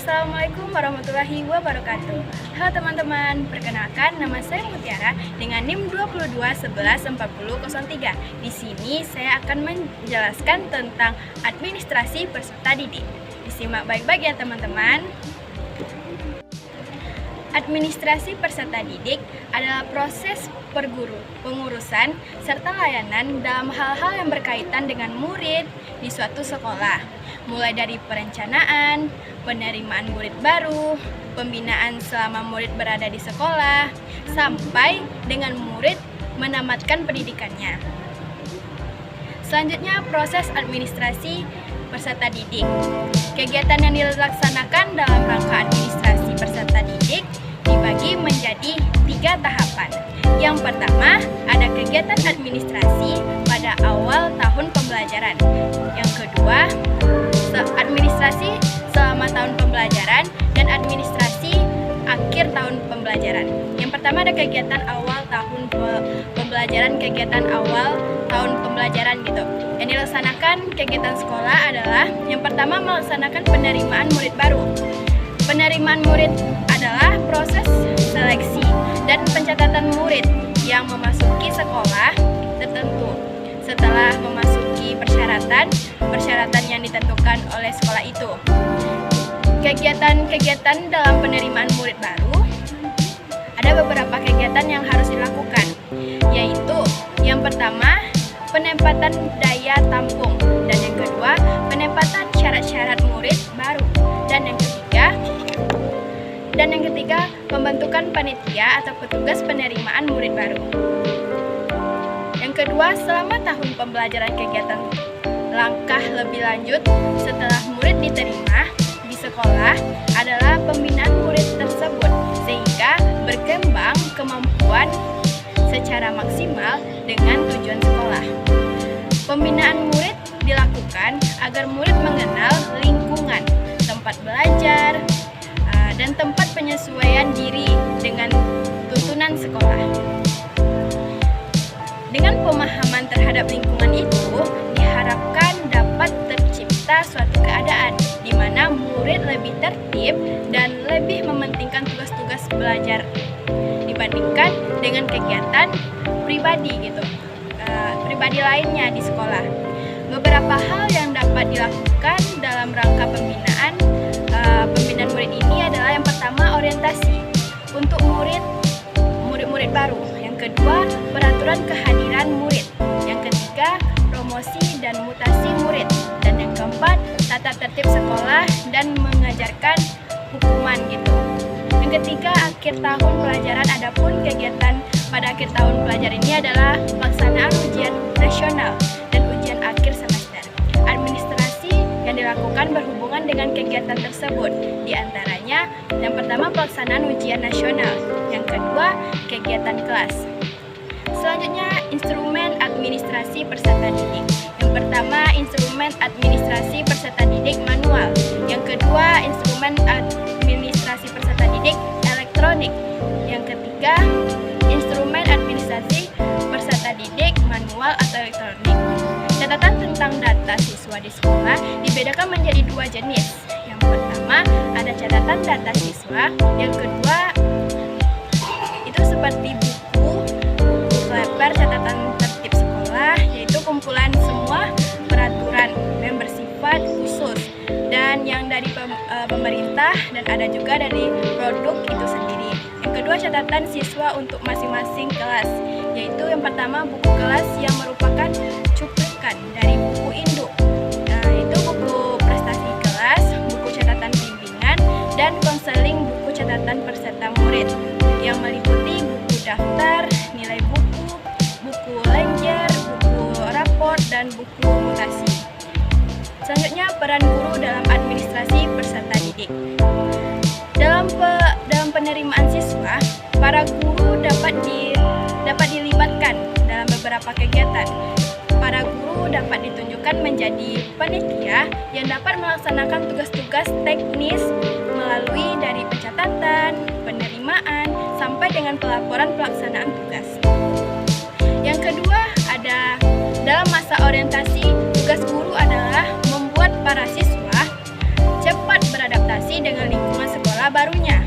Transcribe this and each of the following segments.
Assalamualaikum warahmatullahi wabarakatuh. Halo teman-teman, perkenalkan nama saya Mutiara dengan NIM 22114003. Di sini saya akan menjelaskan tentang administrasi peserta didik. Disimak baik-baik ya teman-teman. Administrasi peserta didik adalah proses pengurusan serta layanan dalam hal-hal yang berkaitan dengan murid di suatu sekolah, mulai dari perencanaan, penerimaan murid baru, pembinaan selama murid berada di sekolah, sampai dengan murid menamatkan pendidikannya. Selanjutnya, proses administrasi peserta didik. Kegiatan yang dilaksanakan dalam rangka administrasi peserta didik dibagi menjadi 3 tahapan. Yang pertama, ada kegiatan administrasi pada awal tahun pembelajaran. Yang kedua, administrasi selama tahun pembelajaran dan administrasi akhir tahun pembelajaran. Yang pertama ada kegiatan awal tahun pembelajaran, kegiatan awal tahun pembelajaran gitu. Yang dilaksanakan kegiatan sekolah adalah yang pertama melaksanakan penerimaan murid baru. Penerimaan murid adalah proses seleksi dan pencatatan murid yang memasuki sekolah tertentu. Setelah memasuki persyaratan yang ditentukan oleh sekolah itu. Kegiatan-kegiatan dalam penerimaan murid baru, ada beberapa kegiatan yang harus dilakukan, yaitu yang pertama, penempatan daya tampung, dan yang kedua, penempatan syarat-syarat murid baru, dan yang ketiga, pembentukan panitia atau petugas penerimaan murid baru. Yang kedua, selama tahun pembelajaran kegiatan langkah lebih lanjut setelah murid diterima di sekolah adalah pembinaan murid tersebut sehingga berkembang kemampuan secara maksimal dengan tujuan sekolah. Pembinaan murid dilakukan agar murid mengenal lingkungan, tempat belajar, dan tempat penyesuaian diri dengan tuntunan sekolah. Dengan pemahaman terhadap lingkungan itu, diharapkan dapat tercipta suatu keadaan di mana murid lebih tertib dan lebih mementingkan tugas-tugas belajar dibandingkan dengan kegiatan pribadi pribadi lainnya di sekolah. Beberapa hal yang dapat dilakukan dalam rangka pembinaan murid ini adalah yang pertama orientasi untuk murid-murid baru. Yang kedua, peraturan kehadiran murid. Yang ketiga, promosi dan mutasi murid. Dan yang keempat, tata tertib sekolah dan mengajarkan hukuman gitu. Yang ketiga, akhir tahun pelajaran. Adapun kegiatan pada akhir tahun pelajaran ini adalah pelaksanaan ujian nasional dan ujian akhir semester. Administrasi yang dilakukan berhubungan dengan kegiatan tersebut. Di antaranya, yang pertama pelaksanaan ujian nasional, yang kedua kegiatan kelas. Selanjutnya, instrumen administrasi peserta didik. Yang pertama, instrumen administrasi peserta didik manual. Yang kedua, instrumen administrasi peserta didik elektronik. Yang ketiga, instrumen administrasi peserta didik manual atau elektronik. Catatan tentang data siswa di sekolah dibedakan menjadi 2 jenis. Yang pertama, ada catatan data siswa. Yang kedua, itu seperti buku kleber catatan tertib sekolah, yaitu kumpulan semua peraturan yang bersifat khusus dan yang dari pemerintah dan ada juga dari produk itu sendiri. Yang kedua, catatan siswa untuk masing-masing kelas, yaitu yang pertama buku kelas yang merupakan cuplikan dari buku induk, yaitu buku prestasi kelas, buku catatan bimbingan, dan konseling buku catatan peserta murid yang meliputi buku daftar, nilai buku, buku ledger, buku raport, dan buku mutasi. Selanjutnya, peran guru dalam administrasi peserta didik. Dalam penerimaan siswa, para guru dapat dilibatkan dalam beberapa kegiatan. Para guru dapat ditunjukkan menjadi panitia yang dapat melaksanakan tugas-tugas teknis melalui dari pencatatan, penerimaan, sampai dengan pelaporan pelaksanaan tugas. Yang kedua, ada dalam masa orientasi, tugas guru adalah membuat para siswa cepat beradaptasi beradaptasi dengan lingkungan sekolah barunya.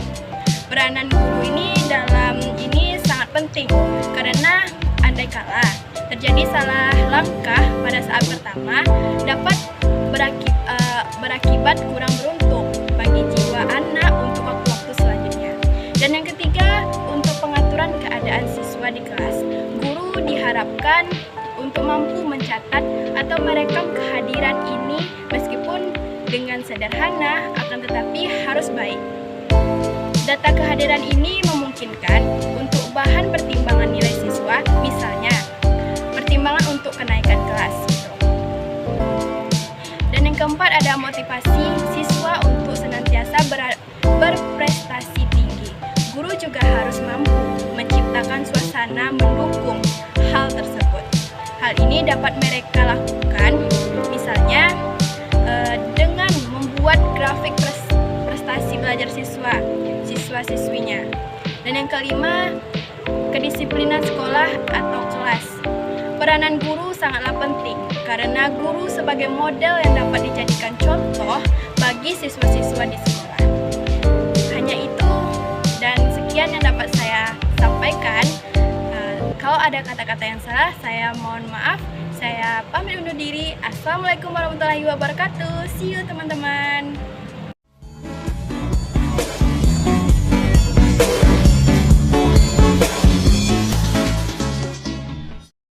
Peranan guru ini sangat penting karena andai kala terjadi salah langkah pada saat pertama dapat berakibat kurang beruntung bagi jiwa anak untuk waktu-waktu selanjutnya. Dan yang ketiga, untuk pengaturan keadaan siswa di kelas, guru diharapkan untuk mampu mencatat atau merekam kehadiran ini meskipun dengan sederhana akan tetapi harus baik. Data kehadiran ini memungkinkan untuk bahan pertimbangan nilai siswa, misalnya pertimbangan untuk kenaikan kelas. Dan yang keempat ada motivasi siswa untuk senantiasa berprestasi tinggi. Guru juga harus mampu menciptakan suasana mendukung hal tersebut. Hal ini dapat mereka lakukan misalnya dengan membuat grafik prestasi belajar siswa-siswinya. Dan yang kelima, kedisiplinan sekolah atau kelas. Peranan guru sangatlah penting karena guru sebagai model yang dapat dijadikan contoh bagi siswa-siswa di sekolah. Hanya itu dan sekian yang dapat saya sampaikan. Kalau ada kata-kata yang salah, saya mohon maaf. Saya pamit undur diri. Assalamualaikum warahmatullahi wabarakatuh. See you teman-teman.